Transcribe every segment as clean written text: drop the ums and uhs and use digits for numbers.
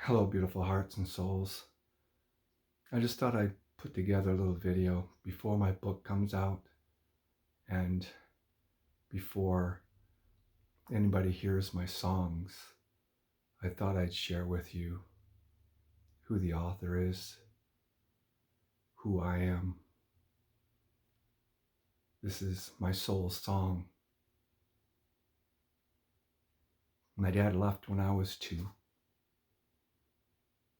Hello, beautiful hearts and souls. I just thought I'd put together a little video before my book comes out and before anybody hears my songs. I thought I'd share with you who the author is, who I am. This is my soul's song. My dad left when I was 2.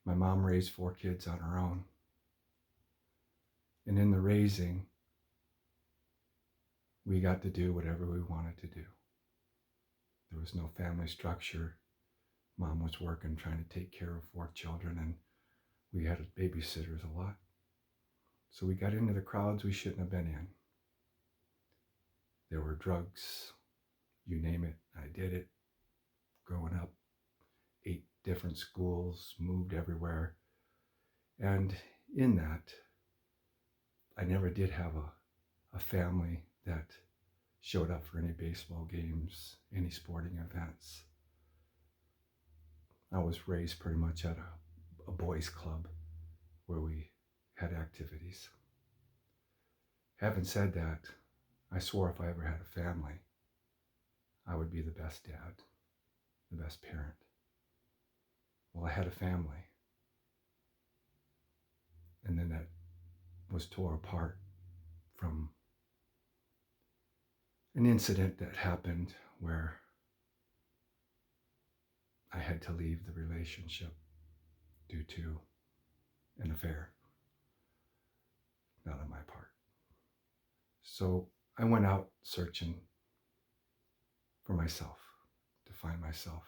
My mom raised 4 kids on her own. And in the raising, we got to do whatever we wanted to do. There was no family structure. Mom was working, trying to take care of 4 children, and we had babysitters a lot. So we got into the crowds we shouldn't have been in. There were drugs, you name it, I did it. Growing up, 8 different schools, moved everywhere. And in that, I never did have a family that showed up for any baseball games, any sporting events. I was raised pretty much at a boys' club where we had activities. Having said that, I swore if I ever had a family, I would be the best dad, the best parent. Well, I had a family, and then that was tore apart from an incident that happened where I had to leave the relationship due to an affair, not on my part. So I went out searching for myself, to find myself.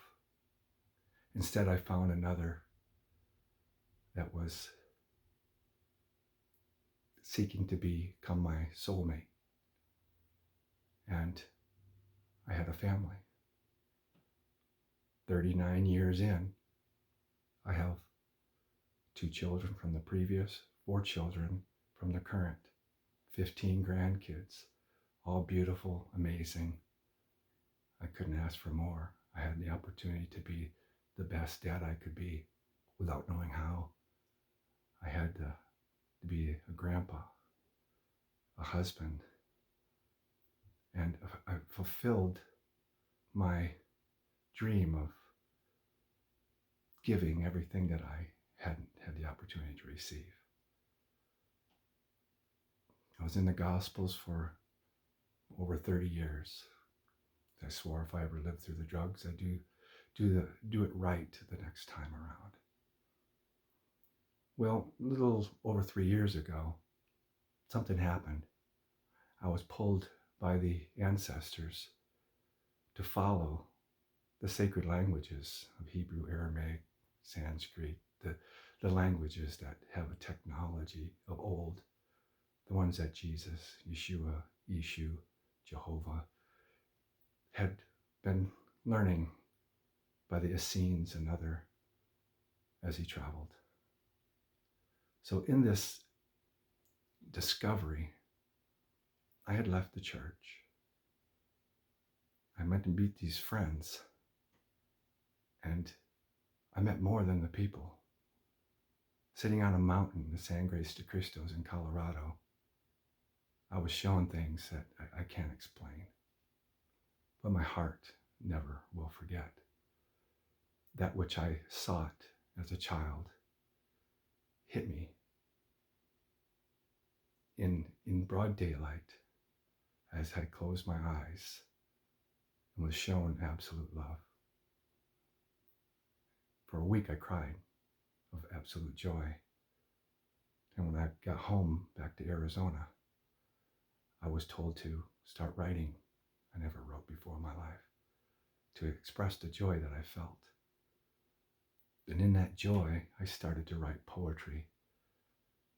Instead, I found another that was seeking to become my soulmate. And I had a family. 39 years in, I have 2 children from the previous, 4 children from the current, 15 grandkids, all beautiful, amazing. I couldn't ask for more. I had the opportunity to be the best dad I could be without knowing how. I had to be a grandpa, a husband, and I fulfilled my dream of giving everything that I hadn't had the opportunity to receive. I was in the Gospels for over 30 years. I swore if I ever lived through the drugs, I'd do it right the next time around. Well, a little over 3 years ago, something happened. I was pulled by the ancestors to follow the sacred languages of Hebrew, Aramaic, Sanskrit, the languages that have a technology of old, the ones that Jesus, Yeshua, Yeshu, Jehovah had been learning by the Essenes and other as he traveled. So in this discovery, I had left the church. I met and meet these friends, and I met more than the people. Sitting on a mountain, the San Grace de Cristos in Colorado, I was shown things that I can't explain, but my heart never will forget. That which I sought as a child hit me in broad daylight as I closed my eyes and was shown absolute love. For a week I cried of absolute joy. And when I got home back to Arizona, I was told to start writing. I never wrote before in my life, to express the joy that I felt. And in that joy, I started to write poetry.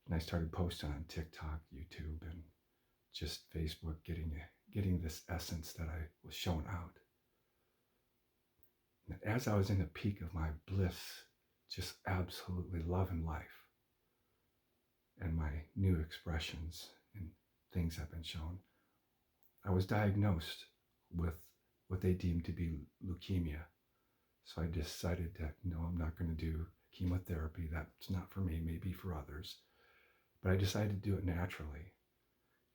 And I started posting on TikTok, YouTube, and just Facebook, getting this essence that I was showing out. And as I was in the peak of my bliss, just absolutely loving life and my new expressions and things have been shown, I was diagnosed with what they deemed to be leukemia. So I decided that, no, I'm not going to do chemotherapy. That's not for me, maybe for others. But I decided to do it naturally.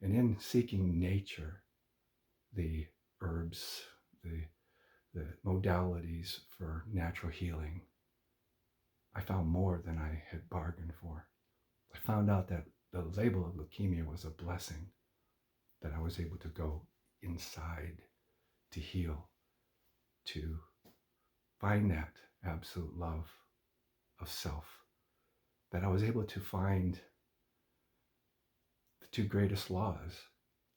And in seeking nature, the herbs, the modalities for natural healing, I found more than I had bargained for. I found out that the label of leukemia was a blessing, that I was able to go inside to heal, to find that absolute love of self, that I was able to find the two greatest laws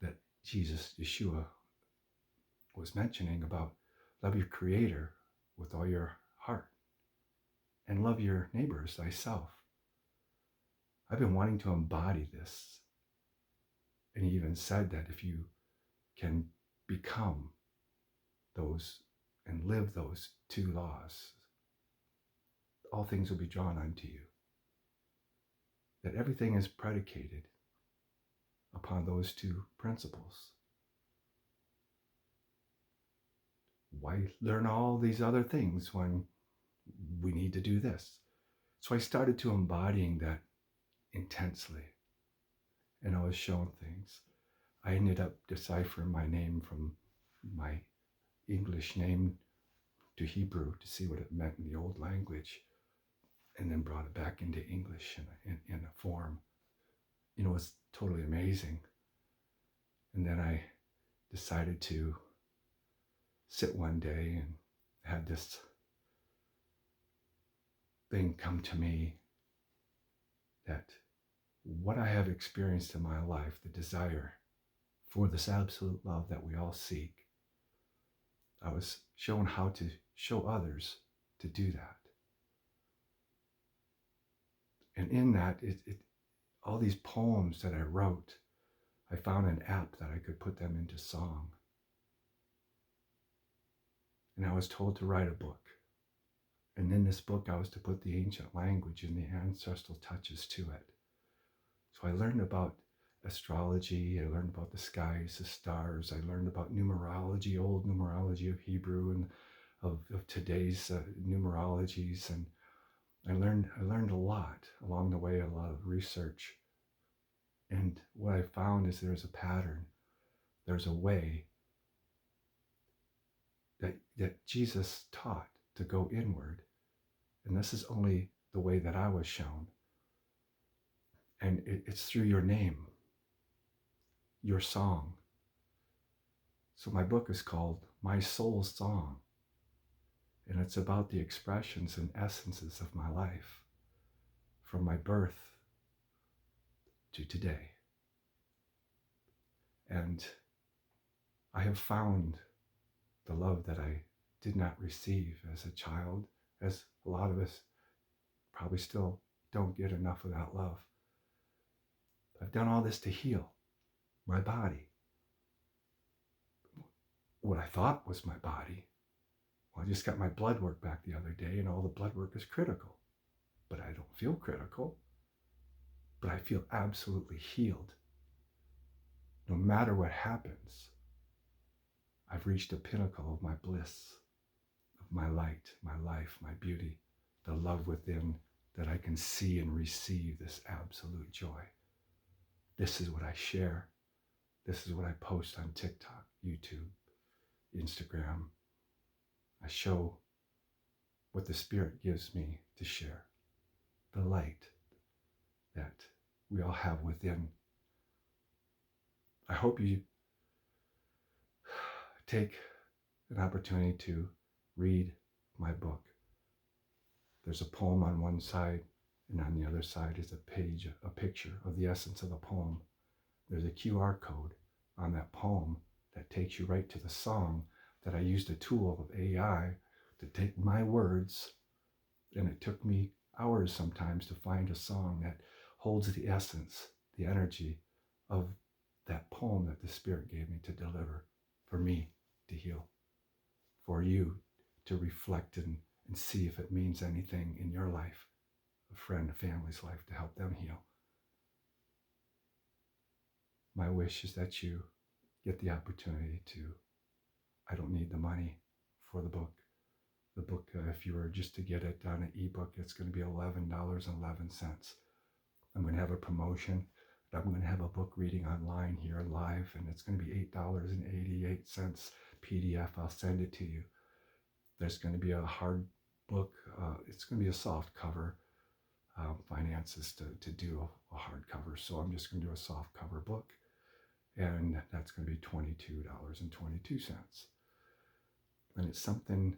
that Jesus, Yeshua, was mentioning about love your creator with all your heart and love your neighbor as thyself. I've been wanting to embody this. And he even said that if you can become those and live those two laws, all things will be drawn unto you. That everything is predicated upon those two principles. Why learn all these other things when we need to do this? So I started to embodying that intensely, and I was shown things. I ended up deciphering my name from my English name to Hebrew to see what it meant in the old language, and then brought it back into English in a form. You know, it's totally amazing. And then I decided to sit one day and had this thing come to me that what I have experienced in my life, the desire for this absolute love that we all seek, I was shown how to show others to do that. And in that, all these poems that I wrote, I found an app that I could put them into song. And I was told to write a book. And in this book, I was to put the ancient language and the ancestral touches to it. So I learned about astrology, I learned about the skies, the stars, I learned about numerology, old numerology of Hebrew and of today's numerologies. And I learned a lot along the way, a lot of research. And what I found is there's a pattern, there's a way that Jesus taught to go inward. And this is only the way that I was shown. And it's through your name, your song. So my book is called My Soul's Song. And it's about the expressions and essences of my life from my birth to today. And I have found the love that I did not receive as a child, as a lot of us probably still don't get enough of that love. I've done all this to heal my body. What I thought was my body. Well, I just got my blood work back the other day, and all the blood work is critical. But I don't feel critical. But I feel absolutely healed. No matter what happens, I've reached a pinnacle of my bliss, of my light, my life, my beauty, the love within, that I can see and receive this absolute joy. This is what I share. This is what I post on TikTok, YouTube, Instagram. I show what the Spirit gives me to share, the light that we all have within. I hope you take an opportunity to read my book. There's a poem on one side, and on the other side is a picture of the essence of the poem. There's a QR code on that poem that takes you right to the song that I used a tool of AI to take my words, and it took me hours sometimes to find a song that holds the essence, the energy of that poem that the Spirit gave me to deliver, for me to heal, for you to reflect and see if it means anything in your life, a friend, a family's life, to help them heal. My wish is that you get the opportunity to, I don't need the money for the book. The book, if you were just to get it on an ebook, it's going to be $11.11. I'm going to have a promotion. I'm going to have a book reading online here live, and it's going to be $8.88 PDF. I'll send it to you. There's going to be a hard book. It's going to be a soft cover. Finances to do a hardcover, so I'm just going to do a soft cover book, and that's going to be $22.22. And it's something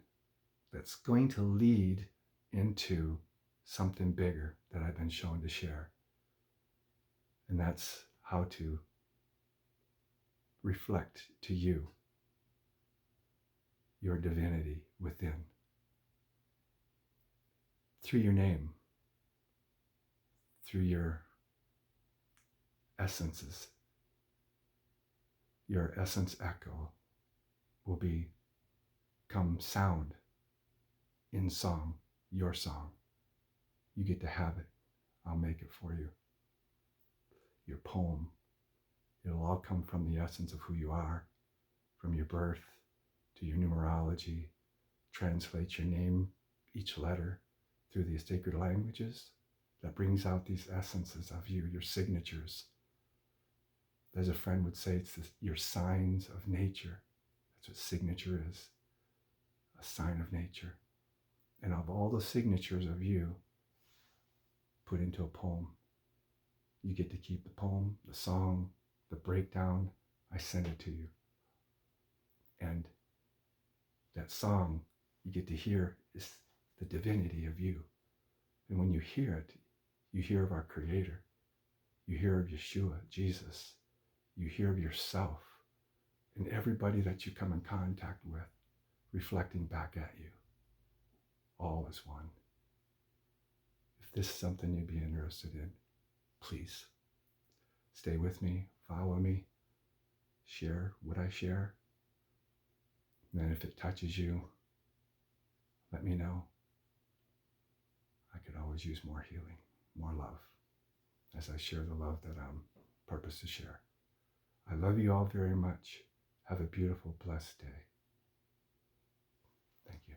that's going to lead into something bigger that I've been shown to share, and that's how to reflect to you your divinity within through your name, through your essences. Your essence echo will become sound in song, your song. You get to have it. I'll make it for you. Your poem, it'll all come from the essence of who you are, from your birth to your numerology. Translate your name, each letter, through the sacred languages. That brings out these essences of you, your signatures. As a friend would say, it's your signs of nature. That's what signature is, a sign of nature. And of all the signatures of you put into a poem, you get to keep the poem, the song, the breakdown. I send it to you. And that song you get to hear is the divinity of you. And when you hear it, you hear of our Creator. You hear of Yeshua, Jesus. You hear of yourself and everybody that you come in contact with reflecting back at you. All is one. If this is something you'd be interested in, please stay with me, follow me, share what I share. And then if it touches you, let me know. I could always use more healing, more love, as I share the love that I'm purposed to share. I love you all very much. Have a beautiful, blessed day. Thank you.